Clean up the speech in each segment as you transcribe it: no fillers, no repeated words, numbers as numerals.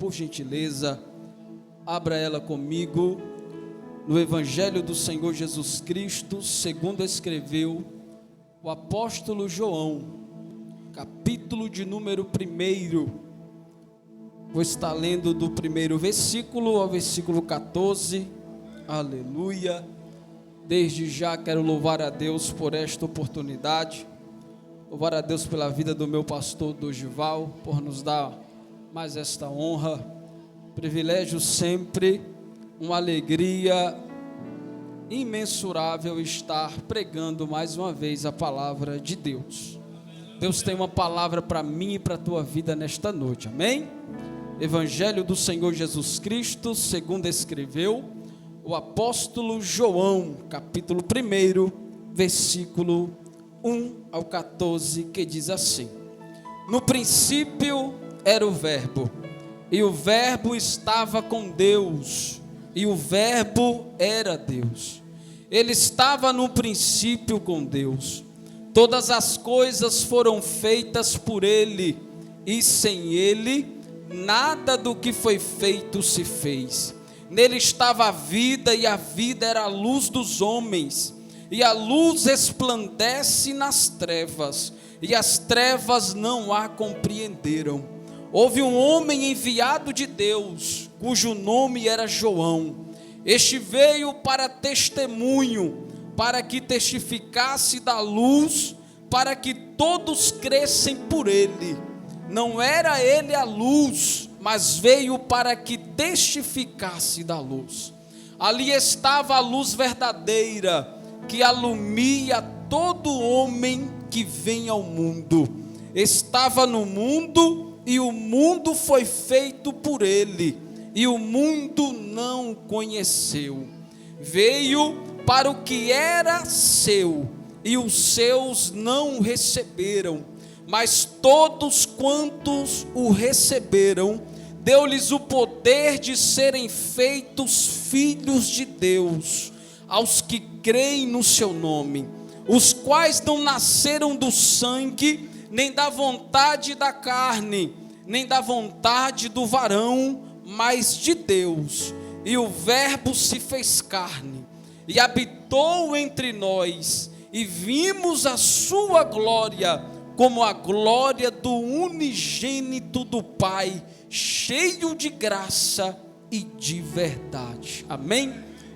por gentileza, abra ela comigo no Evangelho do Senhor Jesus Cristo, segundo escreveu o apóstolo João, capítulo de número 1. Vou estar lendo do primeiro versículo ao versículo 14, aleluia. Desde já quero louvar a Deus por esta oportunidade, louvar a Deus pela vida do meu pastor Dorival, por nos dar mais esta honra, privilégio sempre, uma alegria imensurável estar pregando mais uma vez a palavra de Deus. Deus tem uma palavra para mim e para a tua vida nesta noite, amém? Evangelho do Senhor Jesus Cristo, segundo escreveu o apóstolo João, capítulo 1, versículo 1 ao 14, que diz assim: no princípio era o Verbo, e o Verbo estava com Deus, e o Verbo era Deus. Ele estava no princípio com Deus. Todas as coisas foram feitas por Ele, e sem Ele, nada do que foi feito se fez. Nele estava a vida, e a vida era a luz dos homens. E a luz resplandece nas trevas, e as trevas não a compreenderam. Houve um homem enviado de Deus, cujo nome era João. Este veio para testemunho, para que testificasse da luz, para que todos crescem por ele. Não era ele a luz, mas veio para que testificasse da luz. Ali estava a luz verdadeira, que alumia todo homem que vem ao mundo. Estava no mundo, e o mundo foi feito por ele, e o mundo não o conheceu. Veio para o que era seu, e os seus não o receberam. Mas todos quantos o receberam, deu-lhes o poder de serem feitos filhos de Deus, aos que creem no seu nome, os quais não nasceram do sangue, nem da vontade da carne, nem da vontade do varão, mas de Deus. E o Verbo se fez carne, e habitou entre nós, e vimos a sua glória, como a glória do unigênito do Pai, cheio de graça e de verdade. Amém?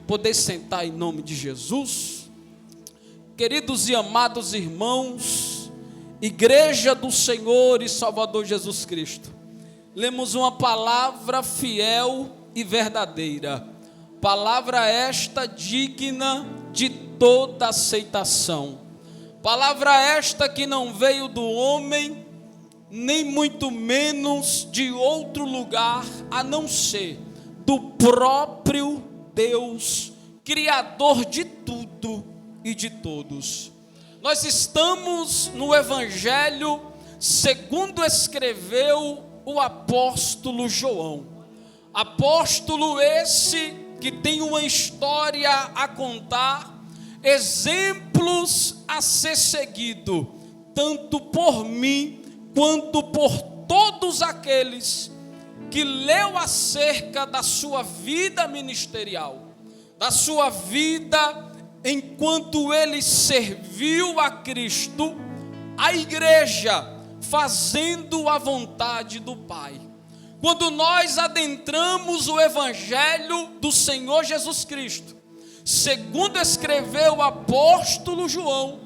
Poder sentar em nome de Jesus. Queridos e amados irmãos, Igreja do Senhor e Salvador Jesus Cristo, lemos uma palavra fiel e verdadeira, palavra esta digna de toda aceitação, palavra esta que não veio do homem, nem muito menos de outro lugar, a não ser do próprio Deus, Criador de tudo e de todos. Nós estamos no Evangelho segundo escreveu o apóstolo João. Apóstolo esse que tem uma história a contar, exemplos a ser seguido, tanto por mim quanto por todos aqueles que leu acerca da sua vida ministerial, da sua vida enquanto ele serviu a Cristo, a igreja, fazendo a vontade do Pai. Quando nós adentramos o Evangelho do Senhor Jesus Cristo, segundo escreveu o apóstolo João,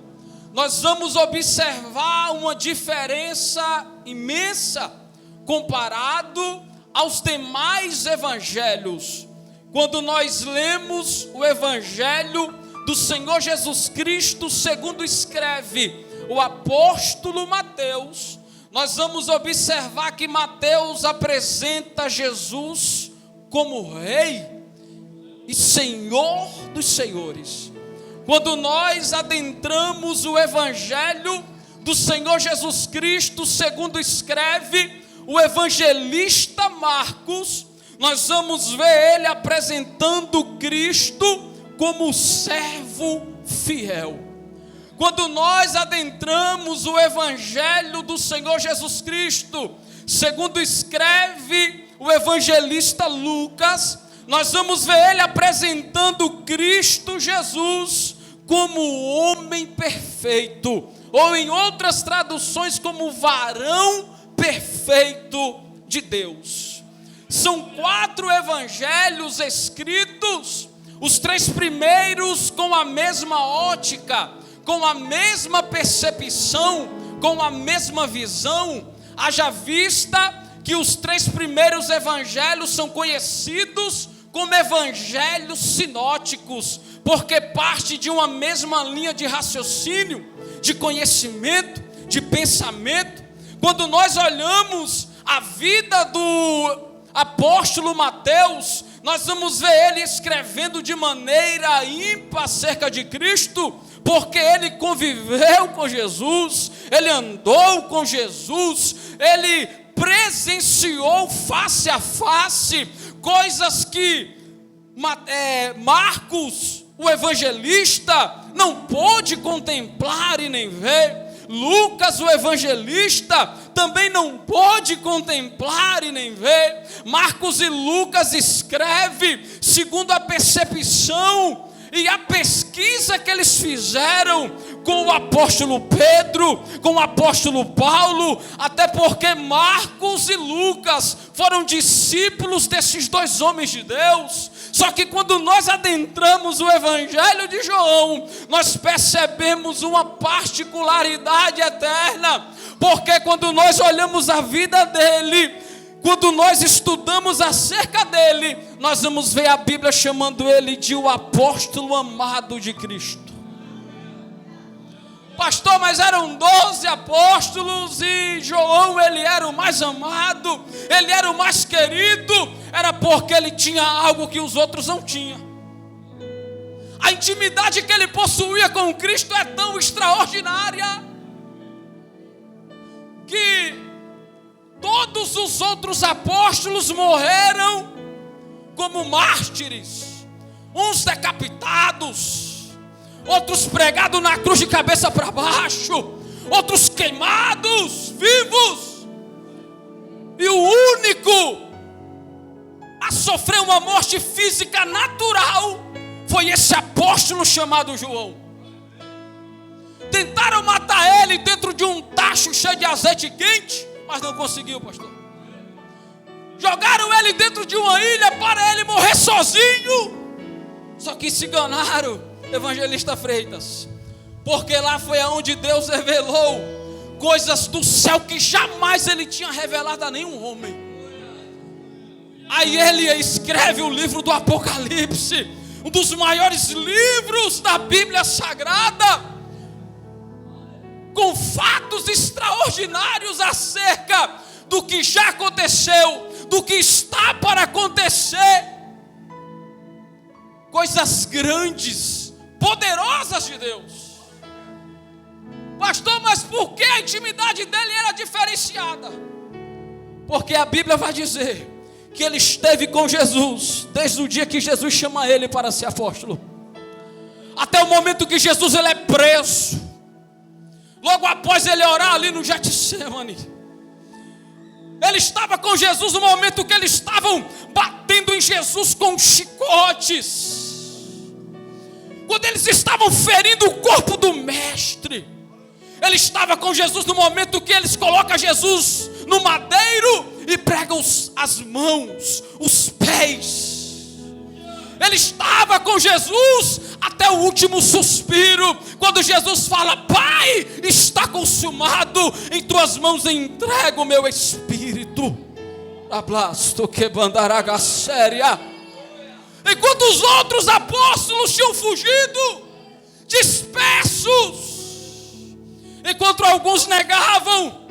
nós vamos observar uma diferença imensa comparado aos demais evangelhos. Quando nós lemos o Evangelho do Senhor Jesus Cristo, segundo escreve o apóstolo Mateus, nós vamos observar que Mateus apresenta Jesus como Rei e Senhor dos senhores. Quando nós adentramos o Evangelho do Senhor Jesus Cristo, segundo escreve o evangelista Marcos, nós vamos ver ele apresentando Cristo como servo fiel. Quando nós adentramos o Evangelho do Senhor Jesus Cristo, segundo escreve o o evangelista Lucas, nós vamos ver ele apresentando Cristo Jesus como o homem perfeito, ou em outras traduções como varão perfeito de Deus. São 4 evangelhos escritos, os 3 primeiros com a mesma ótica, com a mesma percepção, com a mesma visão, haja vista que os 3 primeiros evangelhos são conhecidos como evangelhos sinóticos, porque parte de uma mesma linha de raciocínio, de conhecimento, de pensamento. Quando nós olhamos a vida do apóstolo Mateus, nós vamos ver ele escrevendo de maneira ímpar acerca de Cristo, porque ele conviveu com Jesus, ele andou com Jesus, ele presenciou face a face coisas que Marcos, o evangelista, não pôde contemplar e nem ver. Lucas, o evangelista, também não pôde contemplar e nem ver. Marcos e Lucas escrevem segundo a percepção e a pesquisa que eles fizeram com o apóstolo Pedro, com o apóstolo Paulo, até porque Marcos e Lucas foram discípulos desses 2 homens de Deus. Só que quando nós adentramos o evangelho de João, nós percebemos uma particularidade eterna, porque quando nós olhamos a vida dele, quando nós estudamos acerca dele, nós vamos ver a Bíblia chamando ele de o apóstolo amado de Cristo. Pastor, mas eram 12 apóstolos e João, ele era o mais amado, ele era o mais querido. Era porque ele tinha algo que os outros não tinham. A intimidade que ele possuía com Cristo é tão extraordinária que todos os outros apóstolos morreram como mártires, uns decapitados, outros pregados na cruz de cabeça para baixo, outros queimados vivos, e o único a sofrer uma morte física natural foi esse apóstolo chamado João. Tentaram matar ele dentro de um tacho cheio de azeite quente, mas não conseguiu, pastor. Jogaram ele dentro de uma ilha para ele morrer sozinho. Só que se enganaram, evangelista Freitas, porque lá foi aonde Deus revelou coisas do céu que jamais ele tinha revelado a nenhum homem. Aí ele escreve o livro do Apocalipse, um dos maiores livros da Bíblia Sagrada, com fatos extraordinários acerca do que já aconteceu, do que está para acontecer, coisas grandes, poderosas de Deus. Pastor, mas por que a intimidade dele era diferenciada? Porque a Bíblia vai dizer que ele esteve com Jesus desde o dia que Jesus chama ele para ser apóstolo, até o momento que Jesus ele é preso. Logo após ele orar ali no Getsemane, ele estava com Jesus no momento que eles estavam batendo em Jesus com chicotes, quando eles estavam ferindo o corpo do mestre. Ele estava com Jesus no momento que eles colocam Jesus no madeiro e pregam as mãos, os pés. Ele estava com Jesus até o último suspiro, quando Jesus fala: Pai, está consumado, em tuas mãos entrego o meu espírito. Ablasto que bandaraga séria. Enquanto os outros apóstolos tinham fugido, dispersos, enquanto alguns negavam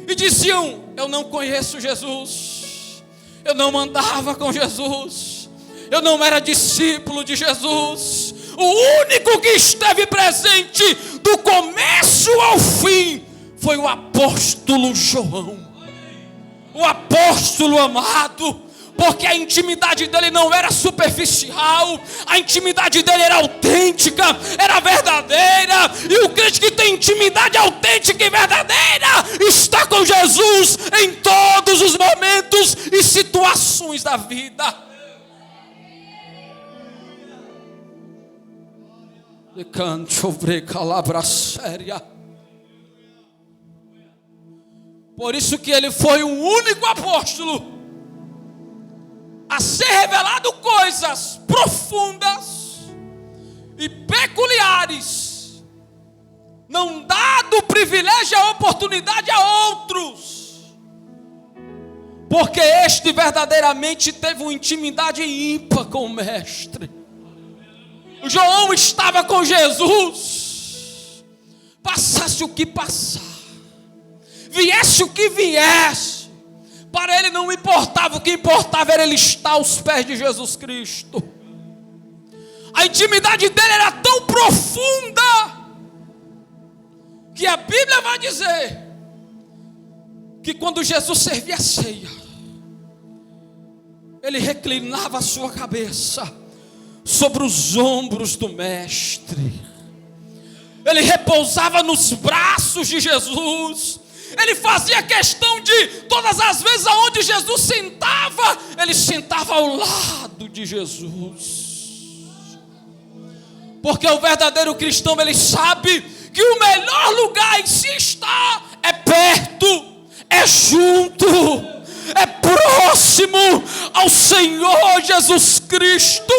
e diziam: eu não conheço Jesus, eu não andava com Jesus, eu não era discípulo de Jesus. O único que esteve presente do começo ao fim foi o apóstolo João, o apóstolo amado, Porque a intimidade dele não era superficial, a intimidade dele era autêntica, era verdadeira. E o crente que tem intimidade autêntica e verdadeira está com Jesus em todos os momentos e situações da vida. Por isso que ele foi o único apóstolo a ser revelado coisas profundas e peculiares, não dado o privilégio e a oportunidade a outros, porque este verdadeiramente teve uma intimidade ímpar com o mestre. João estava com Jesus, passasse o que passar, viesse o que viesse, para ele não importava, o que importava era ele estar aos pés de Jesus Cristo. A intimidade dele era tão profunda, que a Bíblia vai dizer, que quando Jesus servia a ceia, ele reclinava a sua cabeça sobre os ombros do mestre, ele repousava nos braços de Jesus. Ele fazia questão de, todas as vezes aonde Jesus sentava, ele sentava ao lado de Jesus. Porque o verdadeiro cristão, ele sabe que o melhor lugar em se estar é perto, é junto, é próximo ao Senhor Jesus Cristo,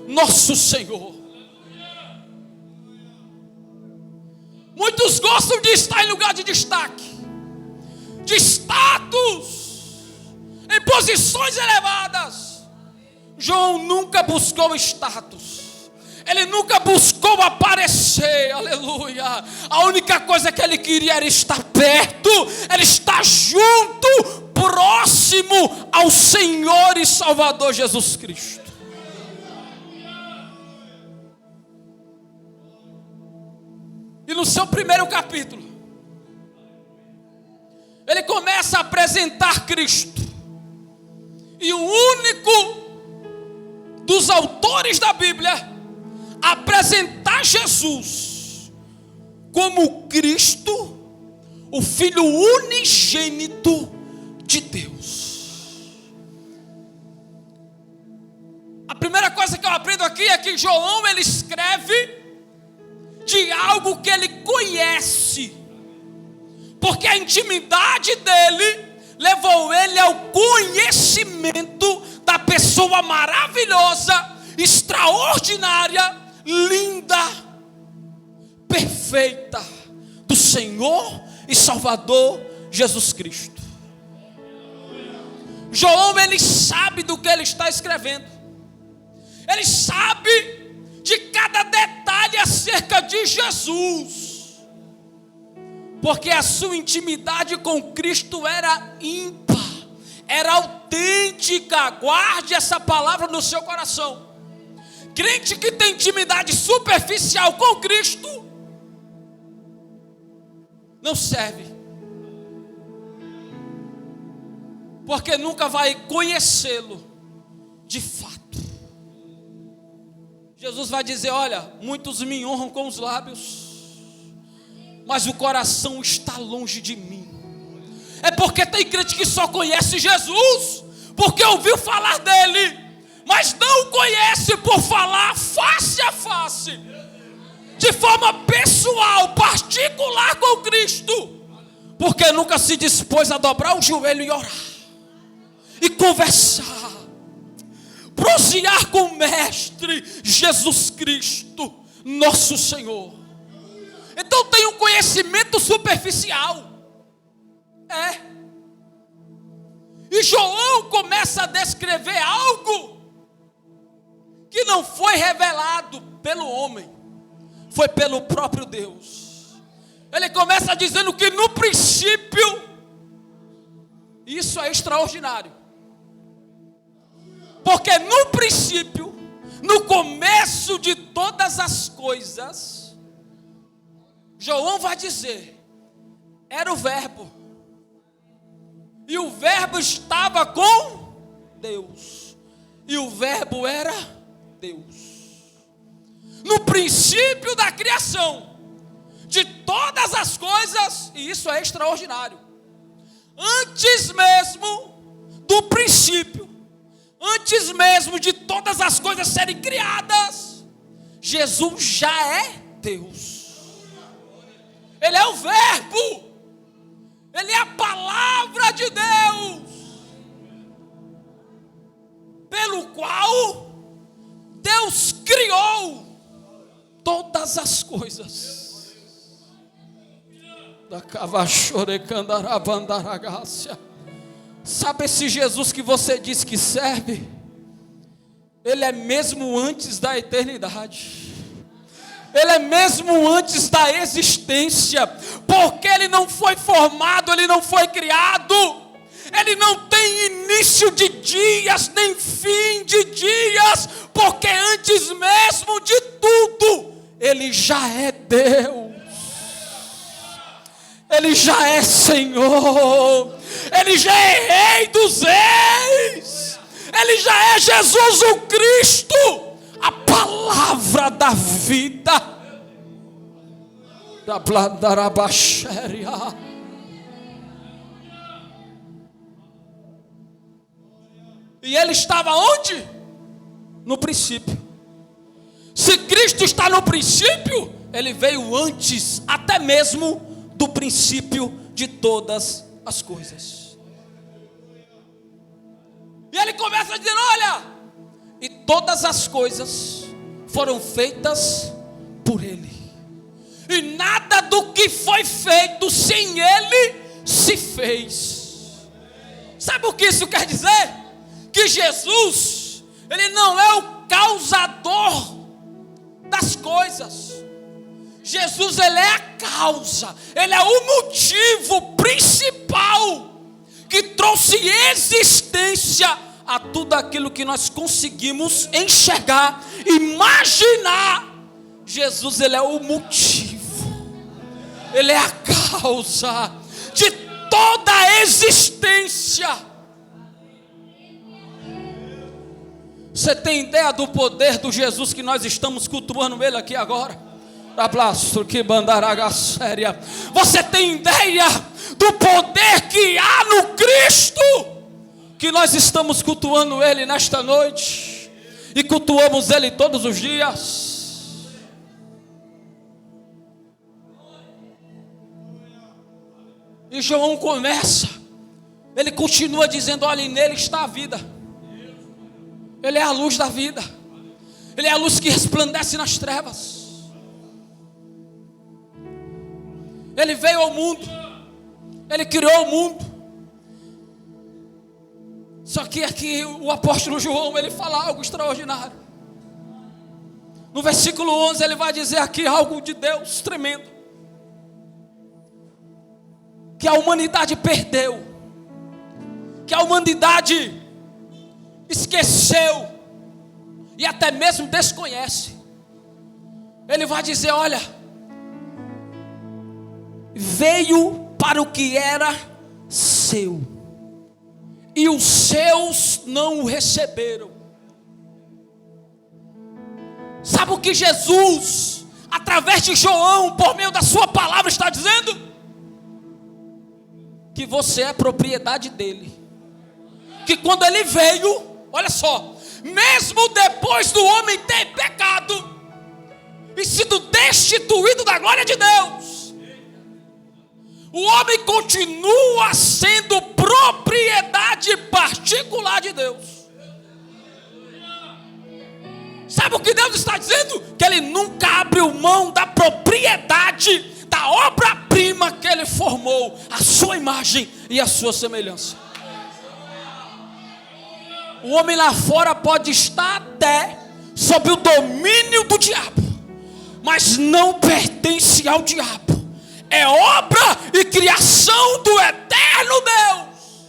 nosso Senhor. Muitos gostam de estar em lugar de destaque, de status, em posições elevadas. João nunca buscou status, ele nunca buscou aparecer, aleluia. A única coisa que ele queria era estar perto, era estar junto, próximo ao Senhor e Salvador Jesus Cristo. E no seu primeiro capítulo, ele começa a apresentar Cristo. E o único dos autores da Bíblia a apresentar Jesus como Cristo, o Filho unigênito de Deus. A primeira coisa que eu aprendo aqui é que João, ele escreve de algo que ele conhece, porque a intimidade dele levou ele ao conhecimento da pessoa maravilhosa, extraordinária, linda, perfeita, do Senhor e Salvador Jesus Cristo. João, ele sabe do que ele está escrevendo, ele sabe de cada detalhe acerca de Jesus, porque a sua intimidade com Cristo era ímpar, era autêntica. Guarde essa palavra no seu coração. Crente que tem intimidade superficial com Cristo não serve, porque nunca vai conhecê-lo de fato. Jesus vai dizer: olha, muitos me honram com os lábios, mas o coração está longe de mim. É porque tem crente que só conhece Jesus porque ouviu falar dele, mas não o conhece por falar face a face, de forma pessoal, particular com Cristo, porque nunca se dispôs a dobrar o joelho e orar, e conversar, prosear com o Mestre Jesus Cristo, nosso Senhor. Então tem um conhecimento superficial. E João começa a descrever algo que não foi revelado pelo homem, foi pelo próprio Deus. Ele começa dizendo que no princípio, isso é extraordinário, porque no princípio, no começo de todas as coisas, João vai dizer, era o verbo, e o verbo estava com Deus. E o verbo era Deus. No princípio da criação de todas as coisas, e isso é extraordinário. Antes mesmo do princípio, antes mesmo de todas as coisas serem criadas, Jesus já é Deus. Ele é o verbo. Ele é a palavra de Deus, pelo qual Deus criou todas as coisas. Sabe esse Jesus que você diz que serve? Ele é mesmo antes da eternidade. Ele é mesmo antes da existência, porque Ele não foi formado, Ele não foi criado, Ele não tem início de dias, nem fim de dias, porque antes mesmo de tudo, Ele já é Deus, Ele já é Senhor, Ele já é Rei dos Reis, Ele já é Jesus o Cristo, a palavra da vida, da blandarabaxéria. E ele estava onde? No princípio. Se Cristo está no princípio, ele veio antes, até mesmo do princípio de todas as coisas. E ele começa dizendo: olha, e todas as coisas foram feitas por Ele, e nada do que foi feito sem Ele se fez. Sabe o que isso quer dizer? Que Jesus, Ele não é o causador das coisas. Jesus, Ele é a causa, Ele é o motivo principal que trouxe existência a tudo aquilo que nós conseguimos enxergar, imaginar. Jesus, Ele é o motivo, Ele é a causa de toda a existência. Você tem ideia do poder do Jesus que nós estamos cultuando Ele aqui agora? Você tem ideia do poder que há no Cristo? Que nós estamos cultuando Ele nesta noite, e cultuamos Ele todos os dias. E João começa, ele continua dizendo: olha, nele está a vida. Ele é a luz da vida, Ele é a luz que resplandece nas trevas. Ele veio ao mundo, Ele criou o mundo. Só que aqui o apóstolo João, ele fala algo extraordinário. No versículo 11 ele vai dizer aqui algo de Deus tremendo. Que a humanidade perdeu, que a humanidade esqueceu e até mesmo desconhece. Ele vai dizer: olha, veio para o que era seu, e os seus não o receberam. Sabe o que Jesus, através de João, por meio da sua palavra, está dizendo? Que você é propriedade dele. Que quando ele veio, olha só, mesmo depois do homem ter pecado e sido destituído da glória de Deus, o homem continua sendo propriedade particular de Deus. Sabe o que Deus está dizendo? Que Ele nunca abriu mão da propriedade, da obra-prima que Ele formou, a sua imagem e a sua semelhança. O homem lá fora pode estar até sob o domínio do diabo, mas não pertence ao diabo. É obra e criação do eterno Deus.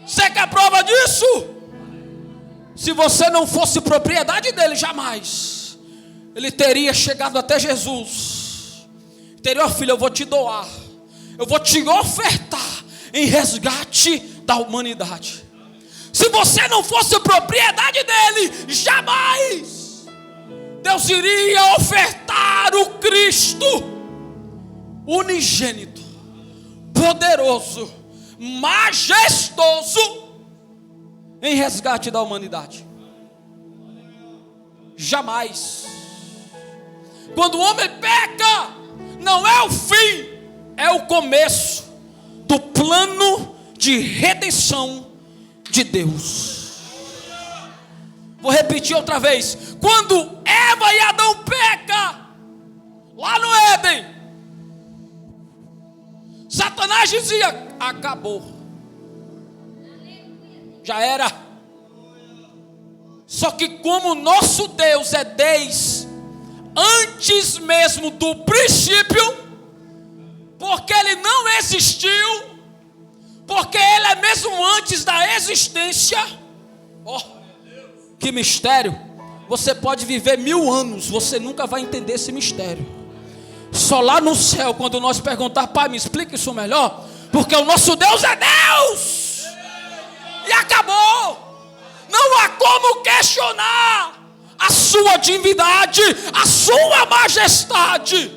Você quer prova disso? Se você não fosse propriedade dele, jamais ele teria chegado até Jesus. Teria: ó filho, eu vou te doar, eu vou te ofertar em resgate da humanidade. Se você não fosse propriedade dele, jamais Deus iria ofertar o Cristo unigênito, poderoso, majestoso, em resgate da humanidade. Jamais. Quando o homem peca, não é o fim, é o começo do plano de redenção de Deus. Vou repetir outra vez. Quando Eva e Adão pecam, lá no Éden, Satanás dizia: acabou, já era. Só que como o nosso Deus é desde antes mesmo do princípio, porque Ele não existiu, porque Ele é mesmo antes da existência. Oh, que mistério! Você pode viver 1000 anos, você nunca vai entender esse mistério. Só lá no céu, quando nós perguntar: Pai, me explica isso melhor, porque o nosso Deus é Deus, e acabou. Não há como questionar a sua divindade, a sua majestade.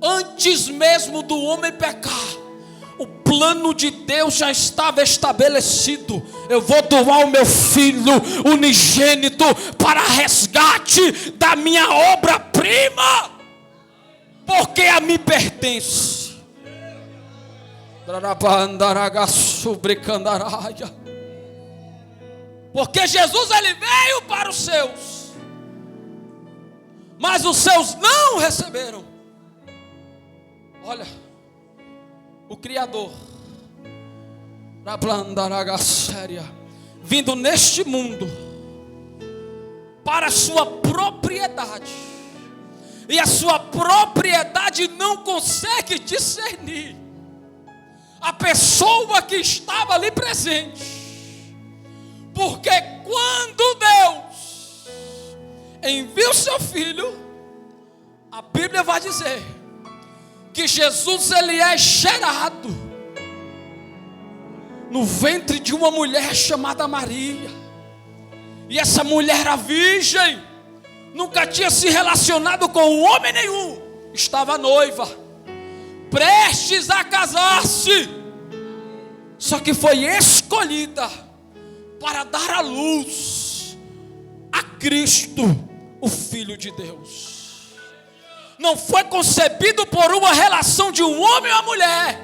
Antes mesmo do homem pecar, o plano de Deus já estava estabelecido. Eu vou doar o meu filho unigênito para resgate da minha obra-prima, porque a mim pertence. Porque Jesus, ele veio para os seus, mas os seus não receberam. Olha, o Criador, vindo neste mundo para a sua propriedade, e a sua propriedade não consegue discernir a pessoa que estava ali presente, porque quando Deus envia o seu filho, a Bíblia vai dizer que Jesus, ele é gerado no ventre de uma mulher chamada Maria, e essa mulher era virgem, nunca tinha se relacionado com homem nenhum, estava noiva, prestes a casar-se, só que foi escolhida para dar à luz a Cristo, o Filho de Deus. Não foi concebido por uma relação de um homem e uma mulher,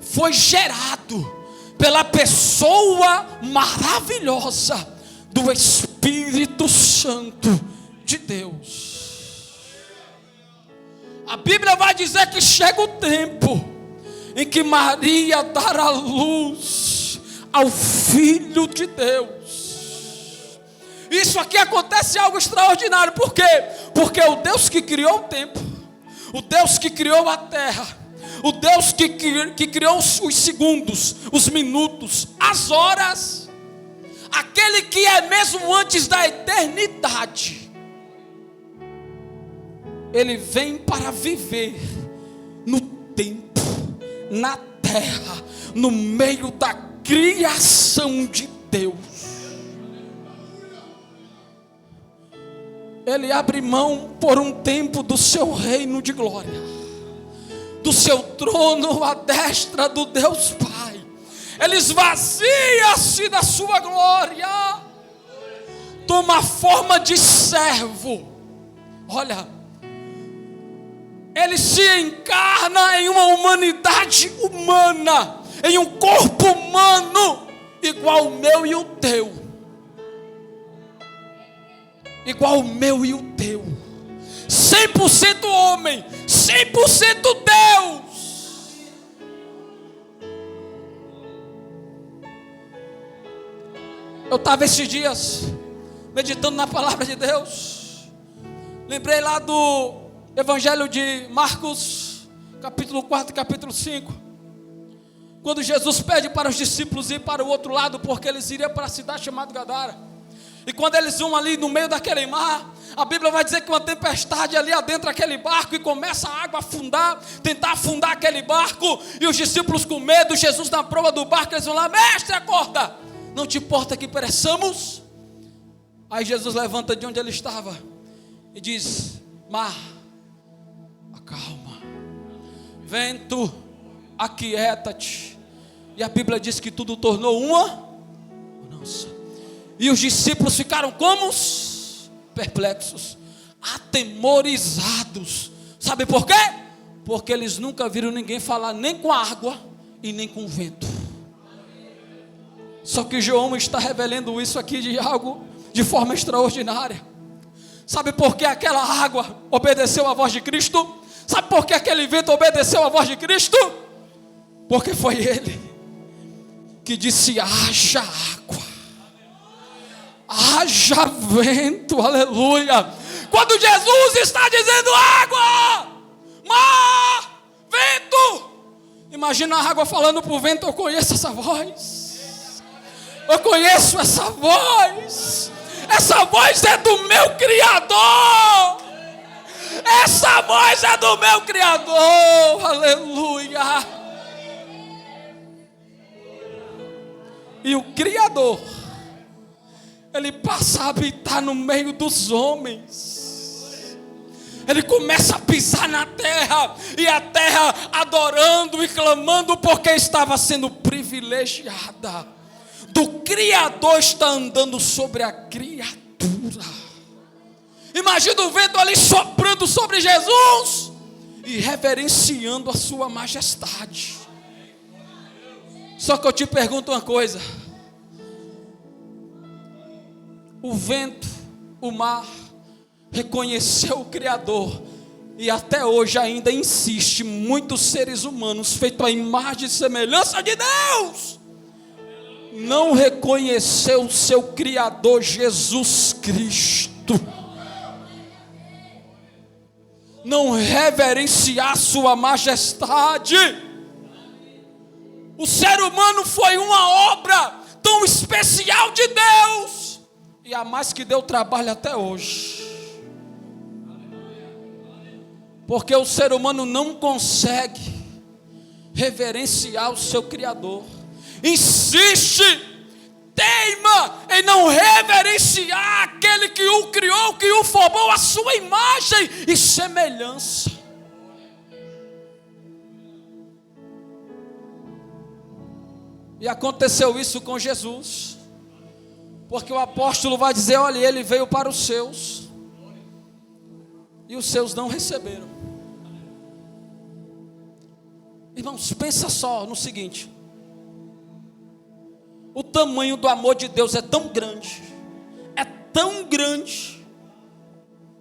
foi gerado pela pessoa maravilhosa do Espírito Santo de Deus. A Bíblia vai dizer que chega o tempo em que Maria dará luz ao Filho de Deus. Isso aqui acontece algo extraordinário. Por quê? Porque o Deus que criou o tempo, o Deus que criou a terra, o Deus que criou os segundos, os minutos, as horas, aquele que é mesmo antes da eternidade, ele vem para viver no tempo, na terra, no meio da criação de Deus. Ele abre mão por um tempo do seu reino de glória, do seu trono à destra do Deus Pai. Ele esvazia-se da sua glória, toma a forma de servo. Olha, ele se encarna em uma humanidade humana, em um corpo humano, igual o meu e o teu. Igual o meu e o teu. 100% homem, 100% Deus. Eu estava esses dias meditando na palavra de Deus. Lembrei lá do Evangelho de Marcos, capítulo 4, capítulo 5, quando Jesus pede para os discípulos ir para o outro lado, porque eles iriam para a cidade chamada Gadara. E quando eles vão ali no meio daquele mar, a Bíblia vai dizer que uma tempestade ali adentra aquele barco e começa a água a afundar, tentar afundar aquele barco. E os discípulos com medo, Jesus na proa do barco, eles vão lá: mestre, acorda, não te importa que pereçamos? Aí Jesus levanta de onde ele estava e diz: mar, acalma, vento, aquieta-te. E a Bíblia diz que tudo tornou uma bonança. E os discípulos ficaram como? Perplexos, atemorizados. Sabe por quê? Porque eles nunca viram ninguém falar nem com a água e nem com o vento. Só que João está revelando isso aqui de algo de forma extraordinária. Sabe por que aquela água obedeceu à voz de Cristo? Sabe por que aquele vento obedeceu à voz de Cristo? Porque foi Ele que disse: haja água, haja vento, aleluia. Quando Jesus está dizendo água, mar, vento, imagina a água falando para o vento: eu conheço essa voz, eu conheço essa voz é do meu Criador, essa voz é do meu Criador, aleluia. E o Criador, Ele passa a habitar no meio dos homens. Ele começa a pisar na terra, e a terra adorando e clamando, porque estava sendo privilegiada. Do Criador está andando sobre a criatura. Imagina o vento ali soprando sobre Jesus e reverenciando a sua majestade. Só que eu te pergunto uma coisa: o vento, o mar, reconheceu o Criador, e até hoje ainda insiste muitos seres humanos feitos à imagem e semelhança de Deus, não reconheceu o seu Criador Jesus Cristo, não reverenciar sua majestade. O ser humano foi uma obra tão especial de Deus, e a mais que deu trabalho até hoje, porque o ser humano não consegue reverenciar o seu Criador, insiste, teima em não reverenciar aquele que o criou, que o formou à sua imagem e semelhança. E aconteceu isso com Jesus, porque o apóstolo vai dizer: olha, ele veio para os seus, e os seus não receberam. Irmãos, pensa só no seguinte: o tamanho do amor de Deus é tão grande,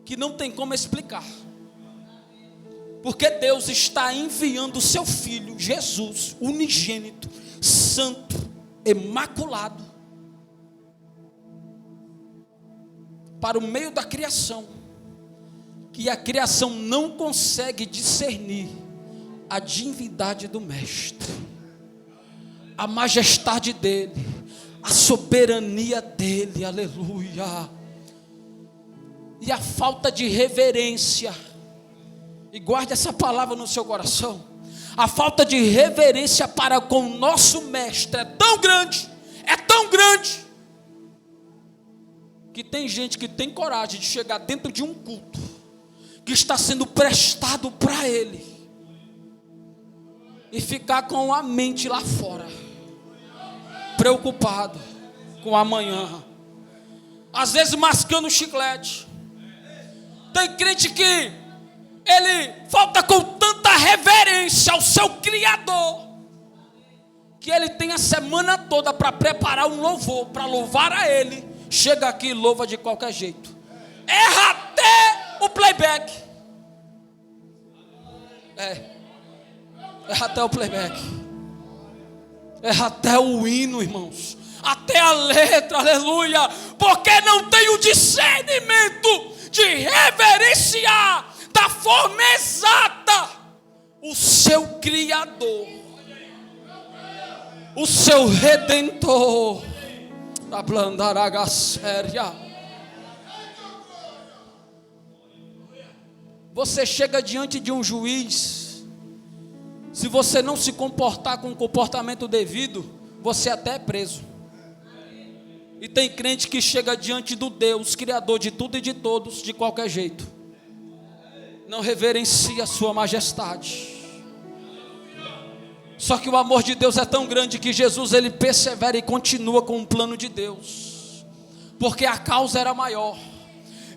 que não tem como explicar. Porque Deus está enviando o seu Filho, Jesus, unigênito, santo, imaculado, para o meio da criação, que a criação não consegue discernir a divindade do Mestre, a majestade dele, a soberania dele, aleluia, e a falta de reverência. E guarde essa palavra no seu coração: a falta de reverência para com o nosso Mestre é tão grande, que tem gente que tem coragem de chegar dentro de um culto que está sendo prestado para ele e ficar com a mente lá fora, preocupado com amanhã, às vezes mascando chiclete. Tem crente que ele falta com tanta reverência ao seu Criador, que ele tem a semana toda para preparar um louvor, para louvar a ele, chega aqui e louva de qualquer jeito, erra até o playback, erra até o playback, erra até o hino, irmãos, até a letra, aleluia, porque não tem o discernimento de reverenciar da forma exata o seu Criador, o seu Redentor, Você chega diante de um juiz, se você não se comportar com o comportamento devido, você até é preso. E tem crente que chega diante do Deus, Criador de tudo e de todos, de qualquer jeito. Não reverencia a sua majestade. Só que o amor de Deus é tão grande que Jesus, ele persevera e continua com o plano de Deus. Porque a causa era maior.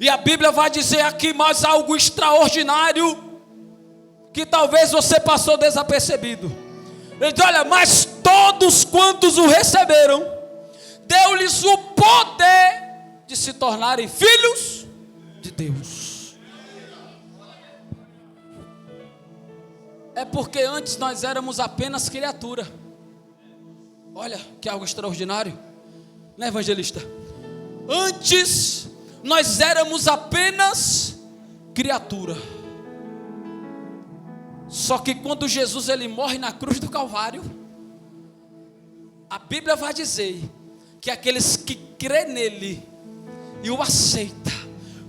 E a Bíblia vai dizer aqui mais algo extraordinário, que talvez você passou desapercebido. Ele diz, olha, mas todos quantos o receberam, deu-lhes o poder de se tornarem filhos de Deus. É porque antes nós éramos apenas criatura. Olha que algo extraordinário, né, evangelista? Antes nós éramos apenas criatura. Só que quando Jesus ele morre na cruz do Calvário, a Bíblia vai dizer que aqueles que crê nele e o aceita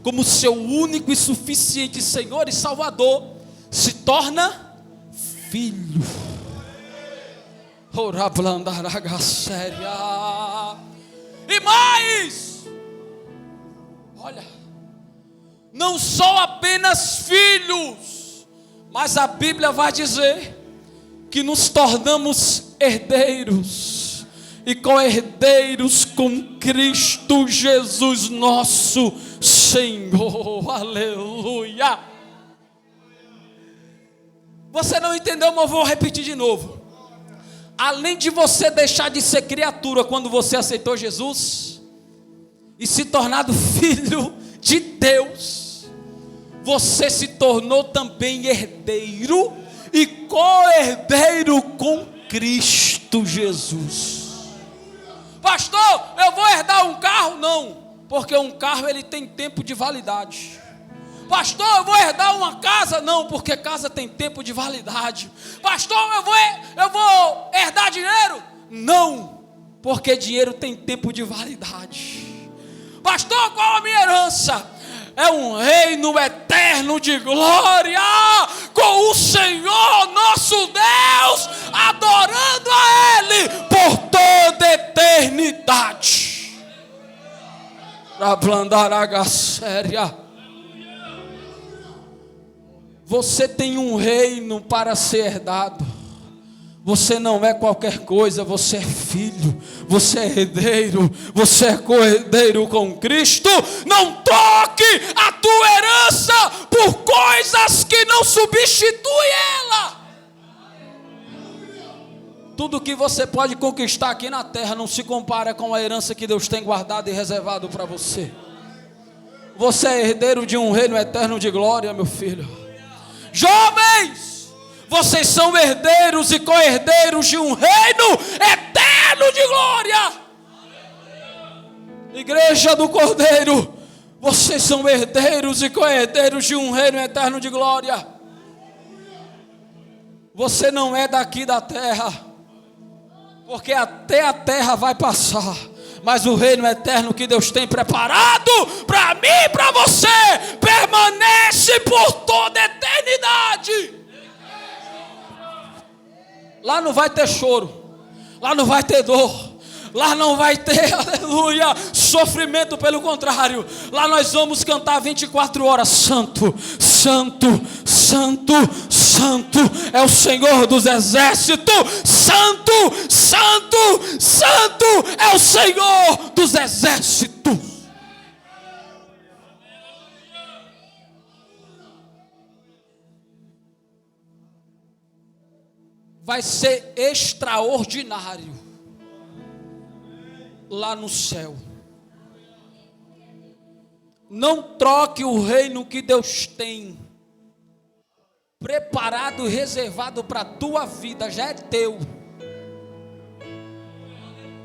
como seu único e suficiente Senhor e Salvador, se torna filho. E mais, olha, não só apenas filhos, mas a Bíblia vai dizer que nos tornamos herdeiros e co-herdeiros com Cristo Jesus nosso Senhor. Aleluia. Você não entendeu, mas eu vou repetir de novo. Além de você deixar de ser criatura quando você aceitou Jesus e se tornado filho de Deus, você se tornou também herdeiro e co-herdeiro com Cristo Jesus. Pastor, eu vou herdar um carro? Não, porque um carro ele tem tempo de validade. Pastor, eu vou herdar uma casa? Não, porque casa tem tempo de validade. Pastor, eu vou herdar dinheiro? Não, porque dinheiro tem tempo de validade. Pastor, qual a minha herança? É um reino eterno de glória, com o Senhor nosso Deus, adorando a Ele por toda a eternidade. Para ablandar a séria. Você tem um reino para ser herdado. Você não é qualquer coisa, você é filho, você é herdeiro, você é co-herdeiro com Cristo. Não toque a tua herança por coisas que não substituem ela. Tudo que você pode conquistar aqui na terra não se compara com a herança que Deus tem guardado e reservado para você. Você é herdeiro de um reino eterno de glória, meu filho. Jovens, vocês são herdeiros e co-herdeiros de um reino eterno de glória. Igreja do Cordeiro, vocês são herdeiros e co-herdeiros de um reino eterno de glória. Você não é daqui da terra, porque até a terra vai passar, mas o reino eterno que Deus tem preparado para mim e para você permanece por toda a eternidade. Lá não vai ter choro, lá não vai ter dor, lá não vai ter, aleluia, sofrimento. Pelo contrário, lá nós vamos cantar 24 horas: Santo, Santo, Santo, Santo é o Senhor dos exércitos. Santo, Santo, Santo é o Senhor dos exércitos. Vai ser extraordinário lá no céu. Não troque o reino que Deus tem preparado e reservado para a tua vida. Já é teu,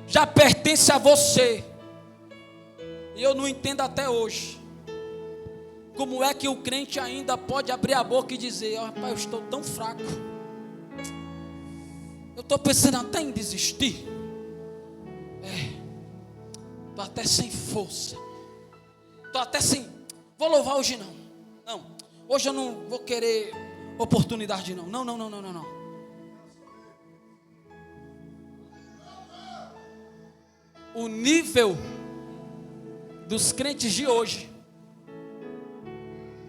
já pertence a você. E eu não entendo até hoje como é que o crente ainda pode abrir a boca e dizer: oh, rapaz, eu estou tão fraco, eu estou pensando até em desistir. Estou até sem força. Estou até sem... Vou louvar hoje não. Não, hoje eu não vou querer oportunidade não. Não. O nível dos crentes de hoje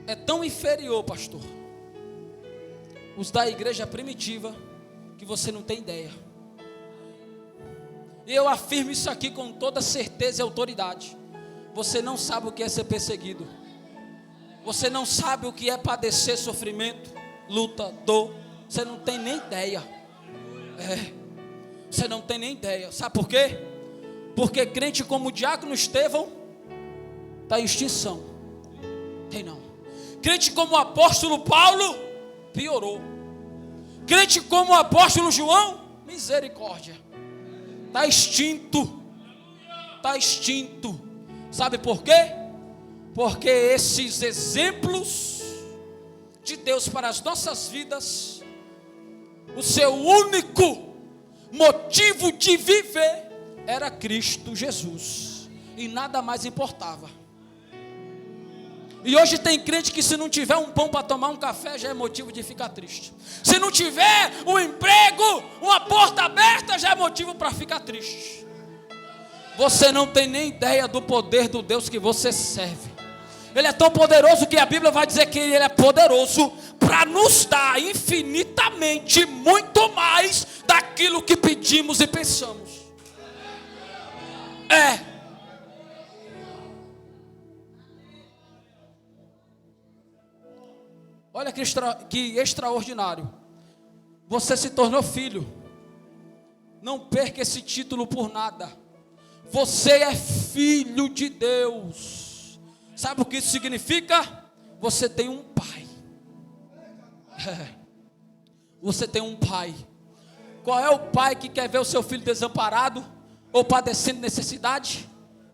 é tão inferior, pastor, os da igreja primitiva, que você não tem ideia. E eu afirmo isso aqui com toda certeza e autoridade. Você não sabe o que é ser perseguido. Você não sabe o que é padecer sofrimento, luta, dor. Você não tem nem ideia. Você não tem nem ideia. Sabe por quê? Porque crente como o diácono Estevão está em extinção. Tem não. Crente como o apóstolo Paulo piorou. Crente como o apóstolo João, misericórdia, está extinto. Está extinto. Sabe por quê? Porque esses exemplos de Deus para as nossas vidas, o seu único motivo de viver era Cristo Jesus, e nada mais importava. E hoje tem crente que, se não tiver um pão para tomar um café, já é motivo de ficar triste. Se não tiver um emprego, uma porta aberta, já é motivo para ficar triste. Você não tem nem ideia do poder do Deus que você serve. Ele é tão poderoso que a Bíblia vai dizer que Ele é poderoso para nos dar infinitamente muito mais daquilo que pedimos e pensamos. Olha que extraordinário. Você se tornou filho. Não perca esse título por nada. Você é filho de Deus. Sabe o que isso significa? Você tem um pai. Você tem um pai. Qual é o pai que quer ver o seu filho desamparado ou padecendo necessidade?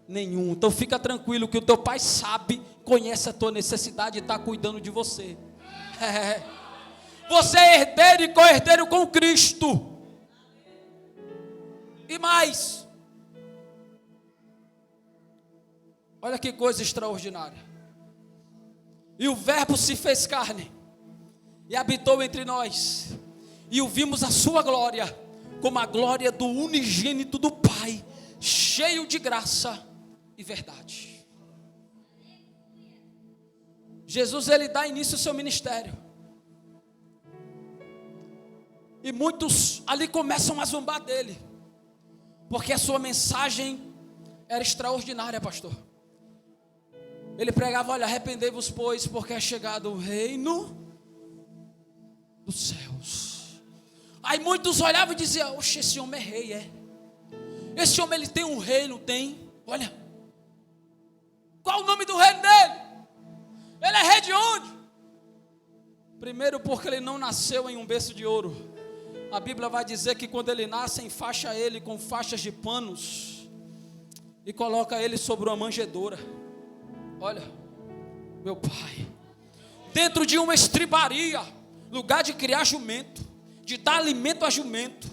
Nenhum. Então fica tranquilo que o teu pai sabe, conhece a tua necessidade e está cuidando de você. Você é herdeiro e co-herdeiro com Cristo. E mais, olha que coisa extraordinária. E o Verbo se fez carne e habitou entre nós, e o vimos a sua glória, como a glória do unigênito do Pai, cheio de graça e verdade. Jesus, ele dá início ao seu ministério, e muitos ali começam a zombar dele, porque a sua mensagem era extraordinária, pastor. Ele pregava: olha, arrependei-vos, pois, porque é chegado o reino dos céus. Aí muitos olhavam e diziam: oxe, esse homem é rei, esse homem, ele tem um reino, tem. Olha, qual o nome do reino dele? Ele é rei de onde? Primeiro, porque ele não nasceu em um berço de ouro. A Bíblia vai dizer que quando ele nasce, enfaixa ele com faixas de panos e coloca ele sobre uma manjedoura. Olha, meu pai, dentro de uma estribaria, lugar de criar jumento, de dar alimento a jumento,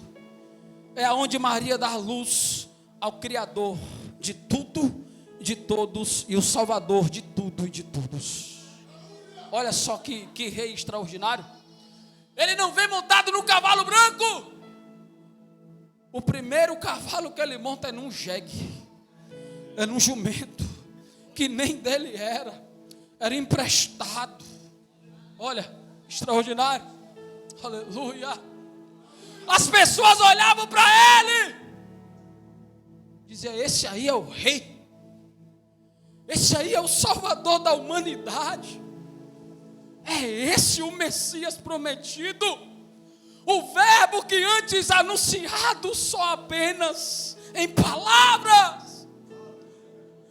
é onde Maria dá luz ao Criador de tudo, de todos, e o Salvador de tudo e de todos. Olha só que rei extraordinário. Ele não vem montado no cavalo branco. O primeiro cavalo que ele monta é num jegue, é num jumento, que nem dele era emprestado. Olha, extraordinário. Aleluia. As pessoas olhavam para ele, diziam: esse aí é o rei, esse aí é o Salvador da humanidade, é esse o Messias prometido, o Verbo que antes anunciado só apenas em palavras,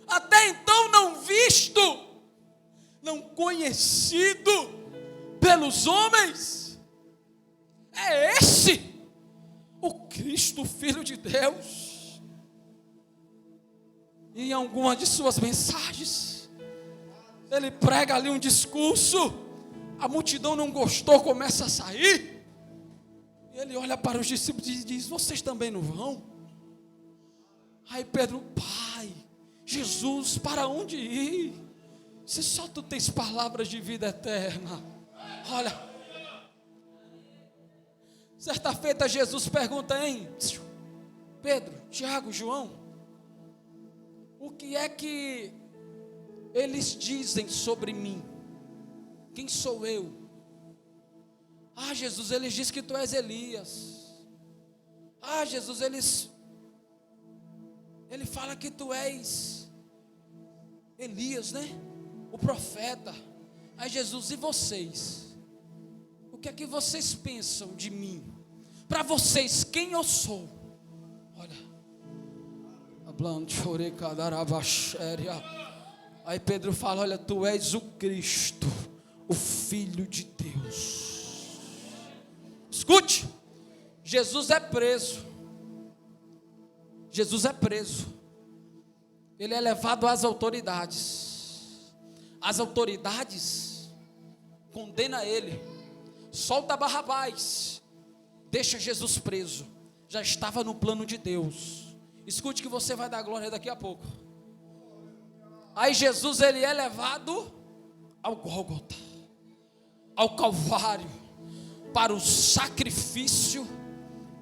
até então não visto, não conhecido pelos homens. É esse o Cristo, Filho de Deus. E em alguma de suas mensagens, ele prega ali um discurso, a multidão não gostou, começa a sair, e ele olha para os discípulos e diz: vocês também não vão? Aí Pedro: pai, Jesus, para onde ir? Se só tu tens palavras de vida eterna. Olha, certa feita Jesus pergunta, hein? Pedro, Tiago, João, o que é que eles dizem sobre mim? Quem sou eu? Ah, Jesus, eles dizem que tu és Elias. Ah, Jesus, ele fala que tu és Elias, né? O profeta. Aí Jesus, e vocês? O que é que vocês pensam de mim? Para vocês, quem eu sou? Olha. Aí Pedro fala, olha, tu és o Cristo, o Filho de Deus. Escute, Jesus é preso. Jesus é preso. Ele é levado às autoridades. As autoridades condenam ele. Solta Barrabás. Deixa Jesus preso. Já estava no plano de Deus. Escute que você vai dar glória daqui a pouco. Aí Jesus, ele é levado ao Gólgota, ao Calvário, para o sacrifício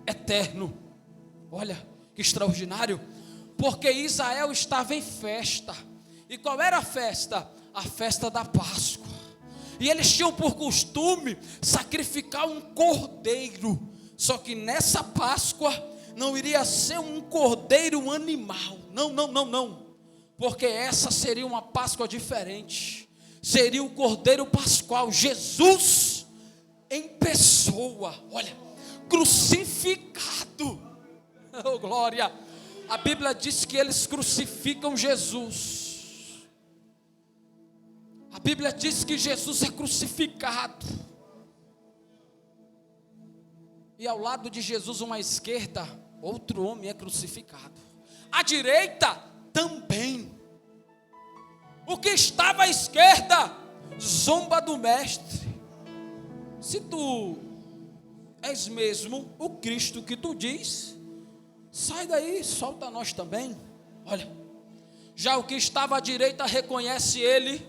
eterno. Olha que extraordinário, porque Israel estava em festa. E qual era a festa? A festa da Páscoa. E eles tinham por costume sacrificar um cordeiro. Só que nessa Páscoa não iria ser um cordeiro animal. Não. Porque essa seria uma Páscoa diferente. Seria o cordeiro pascual, Jesus em pessoa. Olha, crucificado. Oh, glória. A Bíblia diz que eles crucificam Jesus. A Bíblia diz que Jesus é crucificado. E ao lado de Jesus, uma esquerda, outro homem é crucificado. À direita, também. O que estava à esquerda, zomba do mestre. Se tu és mesmo o Cristo que tu diz, sai daí, solta nós também. Olha, já o que estava à direita reconhece ele,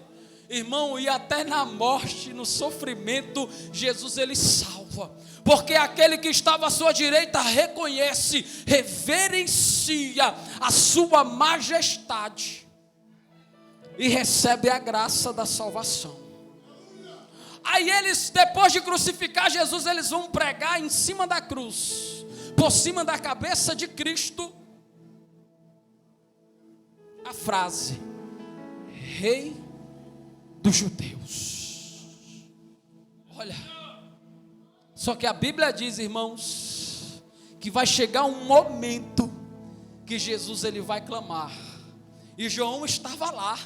irmão, e até na morte, no sofrimento, Jesus ele salva, porque aquele que estava à sua direita reconhece, reverencia a sua majestade e recebe a graça da salvação. Aí eles, depois de crucificar Jesus, eles vão pregar em cima da cruz, por cima da cabeça de Cristo, a frase: Rei dos Judeus. Olha, só que a Bíblia diz, irmãos, que vai chegar um momento que Jesus ele vai clamar. E João estava lá.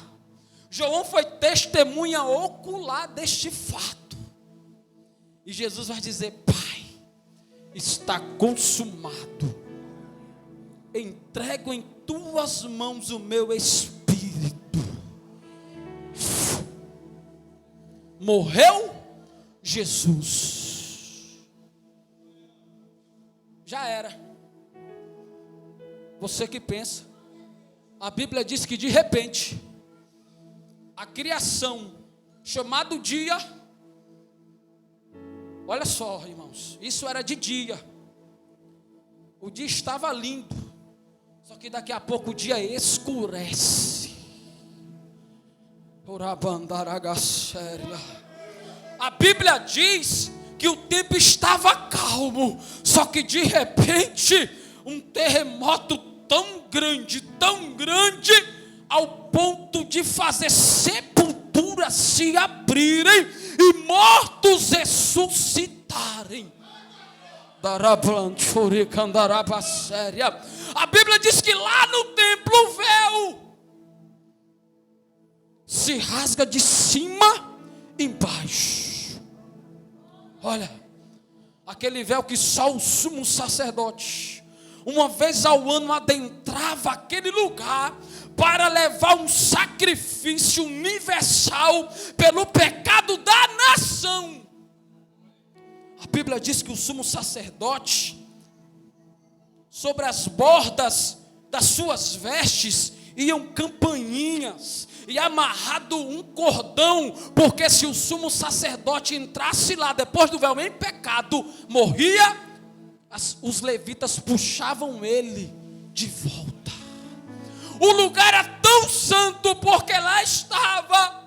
João foi testemunha ocular deste fato. E Jesus vai dizer: Pai, está consumado. Entrego em tuas mãos o meu espírito. Morreu Jesus. Já era. Você que pensa. A Bíblia diz que de repente a criação, chamado dia, olha só, irmãos, isso era de dia. O dia estava lindo, só que daqui a pouco o dia escurece. A Bíblia diz que o tempo estava calmo, só que de repente um terremoto tão grande, ao ponto de fazer sepulturas se abrirem e mortos ressuscitarem. A Bíblia diz que lá no templo o véu se rasga de cima embaixo. Olha, aquele véu que só o sumo sacerdote, uma vez ao ano, adentrava aquele lugar para levar um sacrifício universal pelo pecado da nação. A Bíblia diz que o sumo sacerdote, sobre as bordas das suas vestes, iam campainhas e amarrado um cordão, porque se o sumo sacerdote entrasse lá depois do véu em pecado, morria, os levitas puxavam ele de volta. O lugar era tão santo porque lá estava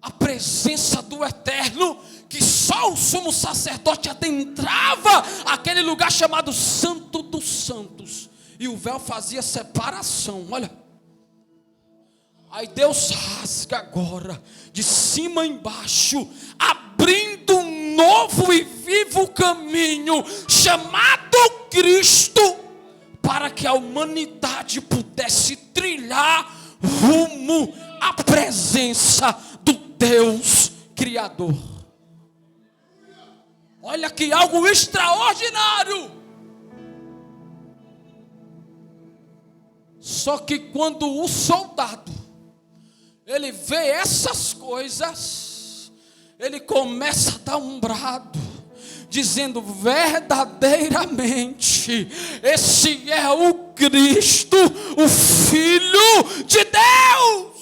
a presença do Eterno, que só o sumo sacerdote adentrava aquele lugar chamado Santo dos Santos, e o véu fazia separação. Olha, aí Deus rasga agora de cima a embaixo, abrindo um novo e vivo caminho chamado Cristo, para que a humanidade pudesse trilhar rumo à presença do Deus Criador. Olha que algo extraordinário. Só que quando o soldado, ele vê essas coisas, ele começa a dar um brado, dizendo: verdadeiramente, esse é o Cristo, o Filho de Deus.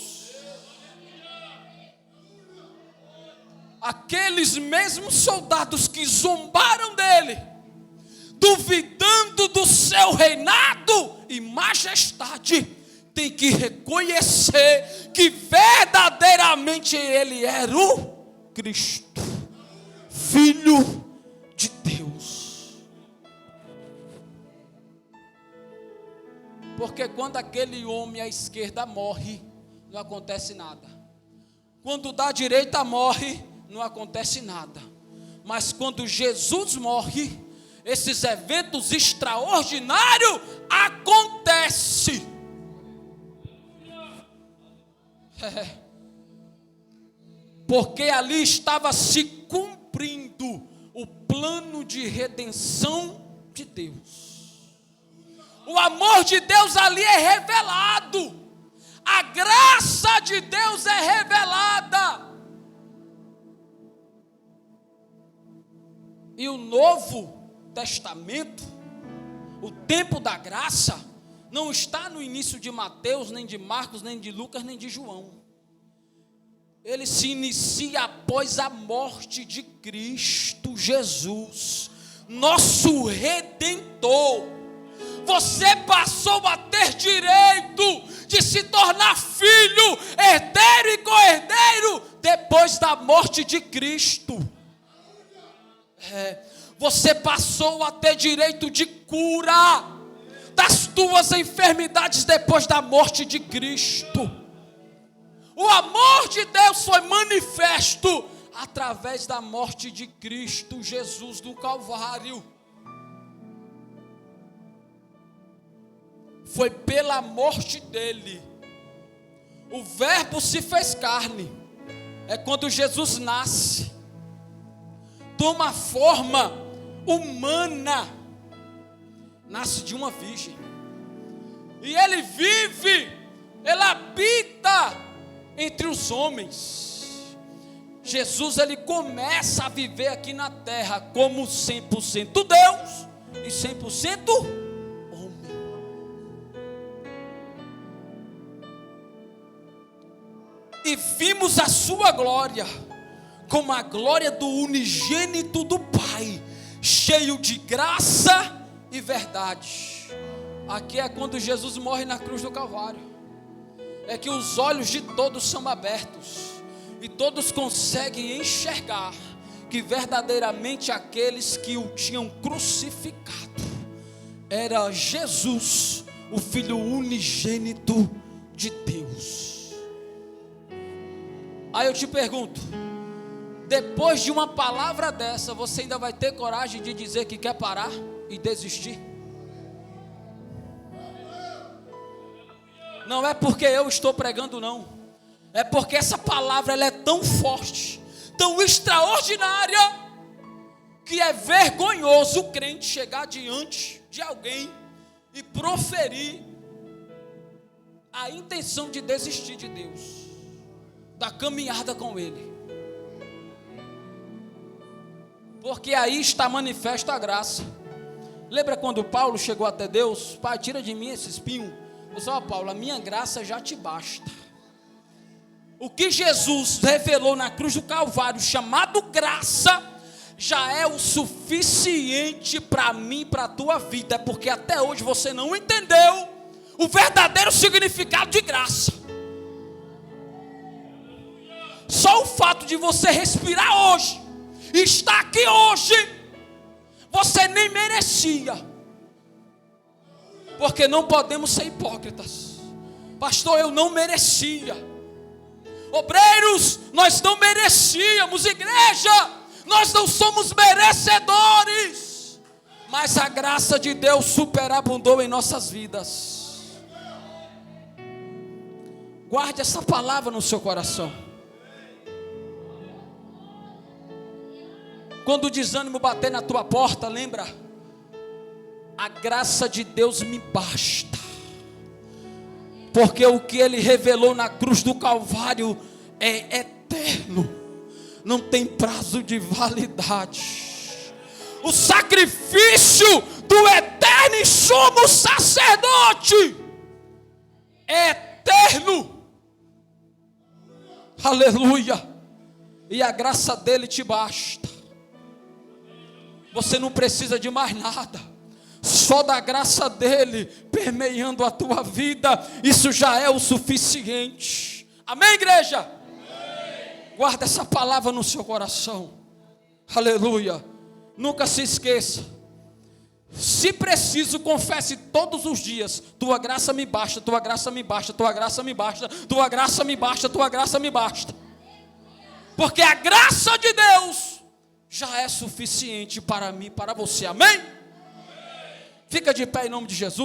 Aqueles mesmos soldados que zombaram dele, duvidando do seu reinado e majestade, tem que reconhecer que verdadeiramente ele era o Cristo, Filho de Deus. Porque quando aquele homem à esquerda morre, não acontece nada. Quando da direita morre, não acontece nada. Mas quando Jesus morre, esses eventos extraordinários acontecem. Porque ali estava se cumprindo o plano de redenção de Deus. O amor de Deus ali é revelado. A graça de Deus é revelada. E o Novo Testamento, o tempo da graça, não está no início de Mateus, nem de Marcos, nem de Lucas, nem de João. Ele se inicia após a morte de Cristo Jesus, nosso Redentor. Você passou a ter direito de se tornar filho, herdeiro e co-herdeiro depois da morte de Cristo. Você passou a ter direito de cura das tuas enfermidades depois da morte de Cristo. O amor de Deus foi manifesto através da morte de Cristo Jesus do Calvário. Foi pela morte dele. O Verbo se fez carne. É quando Jesus nasce, toma forma humana, nasce de uma virgem, e ele vive, ele habita entre os homens. Jesus, ele começa a viver aqui na terra como 100% Deus e 100% homem. E vimos a sua glória, como a glória do unigênito do Pai, cheio de graça e verdade. Aqui é quando Jesus morre na cruz do Calvário. É que os olhos de todos são abertos e todos conseguem enxergar que verdadeiramente aqueles que o tinham crucificado era Jesus, o Filho unigênito de Deus. Aí eu te pergunto, depois de uma palavra dessa, você ainda vai ter coragem de dizer que quer parar e desistir? Não é porque eu estou pregando, não. É porque essa palavra ela é tão forte, tão extraordinária, que é vergonhoso o crente chegar diante de alguém e proferir a intenção de desistir de Deus, da caminhada com Ele. Porque aí está manifesta a graça. Lembra quando Paulo chegou até Deus? Pai, tira de mim esse espinho. Só, Paulo, a minha graça já te basta. O que Jesus revelou na cruz do Calvário, chamado graça, já é o suficiente para mim e para a tua vida, porque até hoje você não entendeu o verdadeiro significado de graça. Só o fato de você respirar hoje, estar aqui hoje, você nem merecia. Porque não podemos ser hipócritas. Pastor, eu não merecia. Obreiros, nós não merecíamos. Igreja, nós não somos merecedores. Mas a graça de Deus superabundou em nossas vidas. Guarde essa palavra no seu coração. Quando o desânimo bater na tua porta, lembra: a graça de Deus me basta. Porque o que Ele revelou na cruz do Calvário é eterno, não tem prazo de validade. O sacrifício do eterno e sumo sacerdote é eterno. Aleluia. E a graça dele te basta. Você não precisa de mais nada. Só da graça dele permeando a tua vida, isso já é o suficiente. Amém, igreja? Amém. Guarda essa palavra no seu coração. Aleluia. Nunca se esqueça. Se preciso, confesse todos os dias: tua graça me basta, tua graça me basta, tua graça me basta, tua graça me basta, tua graça me basta. Porque a graça de Deus já é suficiente para mim e para você. Amém? Fica de pé em nome de Jesus.